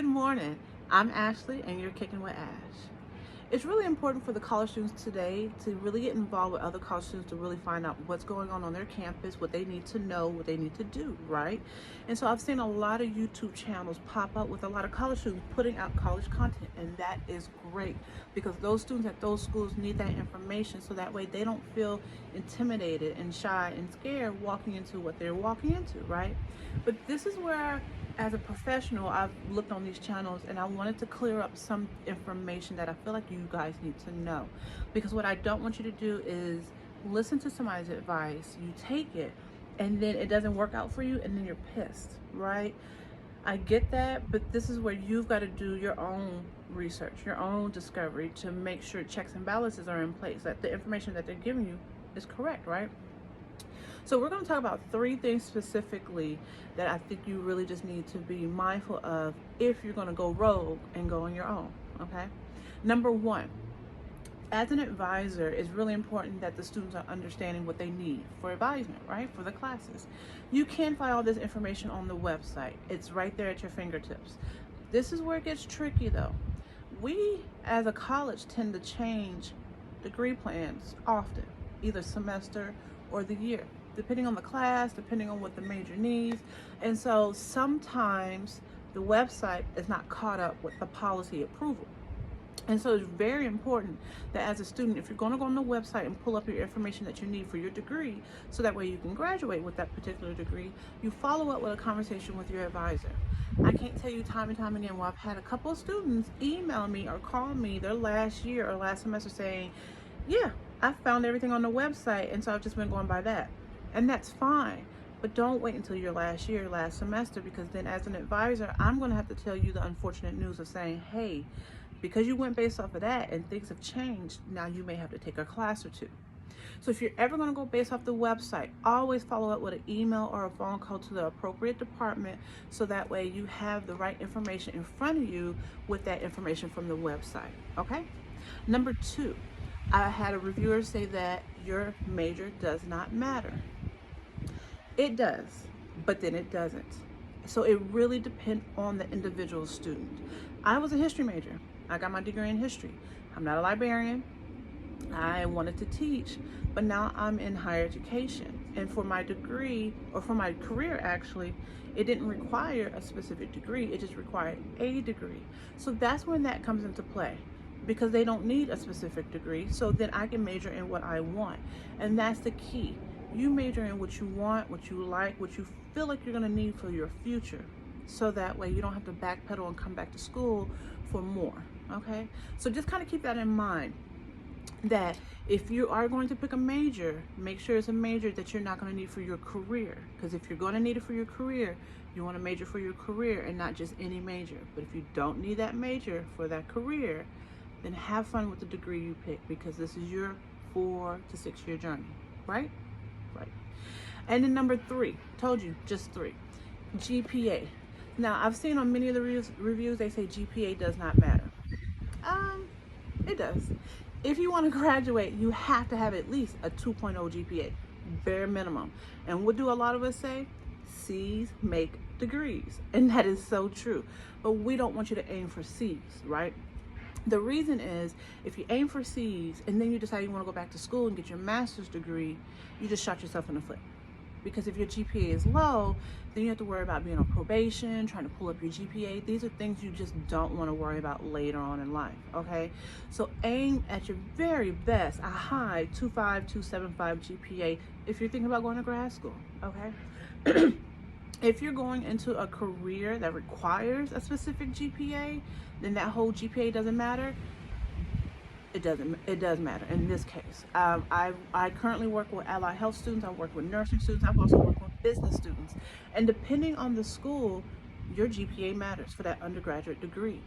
Good morning. I'm Ashley and you're Kicking with Ash. It's really important for the college students today to really get involved with other college students to really find out what's going on their campus, what they need to know, what they need to do, right? And so I've seen a lot of YouTube channels pop up with a lot of college students putting out college content, and that is great because those students at those schools need that information so that way they don't feel intimidated and shy and scared walking into what they're walking into, right? But this is where as a professional, I've looked on these channels and I wanted to clear up some information that I feel like you guys need to know. Because what I don't want you to do is listen to somebody's advice, you take it, and then it doesn't work out for you, and then you're pissed, right? I get that, but this is where you've got to do your own research, your own discovery to make sure checks and balances are in place, that the information that they're giving you is correct, right? So we're going to talk about three things specifically that I think you really just need to be mindful of if you're going to go rogue and go on your own, okay? Number one, as an advisor, it's really important that the students are understanding what they need for advisement, right? For the classes. You can find all this information on the website. It's right there at your fingertips. This is where it gets tricky though. We as a college tend to change degree plans often, either semester or the year, depending on the class, depending on what the major needs. And so sometimes the website is not caught up with the policy approval. And so it's very important that as a student, if you're going to go on the website and pull up your information that you need for your degree, so that way you can graduate with that particular degree, you follow up with a conversation with your advisor. I can't tell you time and time again, well, I've had a couple of students email me or call me their last year or last semester saying, yeah, I found everything on the website, and so I've just been going by that. And that's fine. But don't wait until your last year, last semester, because then as an advisor, I'm going to have to tell you the unfortunate news of saying, hey, because you went based off of that and things have changed, now you may have to take a class or two. So if you're ever going to go based off the website, always follow up with an email or a phone call to the appropriate department so that way you have the right information in front of you with that information from the website, okay? Number two, I had a reviewer say that your major does not matter. It does, but then it doesn't. So it really depends on the individual student. I was a history major. I got my degree in history. I'm not a librarian. I wanted to teach, but now I'm in higher education. And for my degree, or for my career actually, it didn't require a specific degree. It just required a degree. So that's when that comes into play, because they don't need a specific degree. So then I can major in what I want. And that's the key. You major in what you want, what you like, what you feel like you're going to need for your future. So that way you don't have to backpedal and come back to school for more. Okay? So just kind of keep that in mind, that if you are going to pick a major, make sure it's a major that you're not going to need for your career. Because if you're going to need it for your career, you want to major for your career and not just any major. But if you don't need that major for that career, then have fun with the degree you pick, because this is your 4 to 6 year journey, right? Right. And then number three, told you, just three, GPA. Now, I've seen on many of the reviews, they say GPA does not matter. It does. If you want to graduate, you have to have at least a 2.0 GPA, bare minimum. And what do a lot of us say? C's make degrees. And that is so true. But we don't want you to aim for C's, right? The reason is, if you aim for C's and then you decide you want to go back to school and get your master's degree, you just shot yourself in the foot. Because if your GPA is low, then you have to worry about being on probation, trying to pull up your GPA. These are things you just don't want to worry about later on in life, okay? So aim at your very best, a high 2.5, 2.75 GPA if you're thinking about going to grad school, okay? If you're going into a career that requires a specific GPA, then that whole GPA doesn't matter. It does matter in this case. I currently work with allied health students. I work with nursing students. I've also worked with business students. And depending on the school, your GPA matters for that undergraduate degree.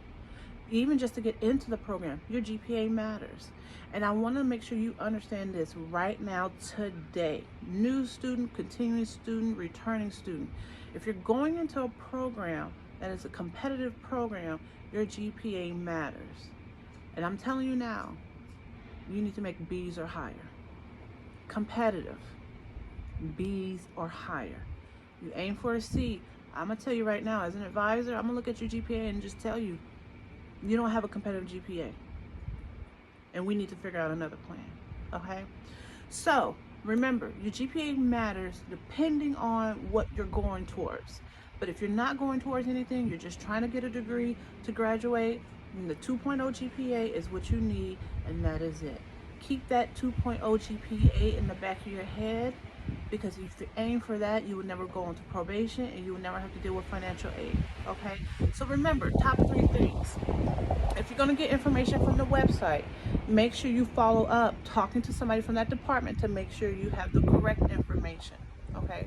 Even just to get into the program, your GPA matters. And I want to make sure you understand this right now, today. New student, continuing student, returning student. If you're going into a program that is a competitive program, your GPA matters. And I'm telling you now, you need to make B's or higher. Competitive, B's or higher. You aim for a C, I'm gonna tell you right now, as an advisor, I'm gonna look at your GPA and just tell you, you don't have a competitive GPA. And we need to figure out another plan, okay? So remember, your GPA matters depending on what you're going towards. But if you're not going towards anything, you're just trying to get a degree to graduate, then the 2.0 GPA is what you need, and that is it. Keep that 2.0 GPA in the back of your head, because if you aim for that, you would never go into probation and you would never have to deal with financial aid, okay? So remember, top 3 things. If you're going to get information from the website, make sure you follow up talking to somebody from that department to make sure you have the correct information, okay?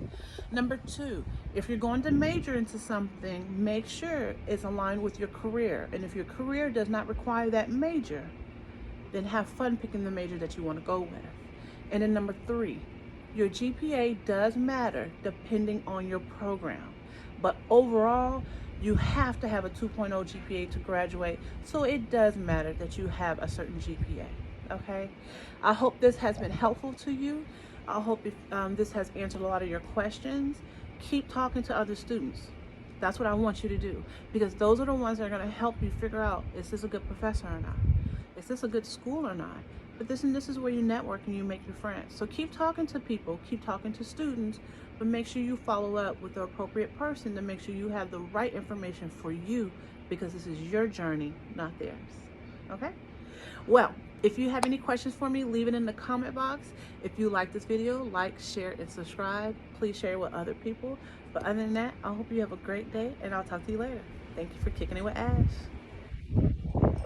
Number 2, if you're going to major into something, make sure it's aligned with your career. And if your career does not require that major, then have fun picking the major that you want to go with. And then number 3, your GPA does matter depending on your program. But overall, you have to have a 2.0 GPA to graduate, so it does matter that you have a certain GPA, okay? I hope this has been helpful to you. I hope this has answered a lot of your questions. Keep talking to other students. That's what I want you to do, because those are the ones that are going to help you figure out, is this a good professor or not? Is this a good school or not? But this is where you network and you make your friends. So keep talking to people, keep talking to students, but make sure you follow up with the appropriate person to make sure you have the right information for you, because this is your journey, not theirs. Okay? Well, if you have any questions for me, leave it in the comment box. If you like this video, like, share, and subscribe. Please share it with other people. But other than that, I hope you have a great day, and I'll talk to you later. Thank you for kicking it with Ash.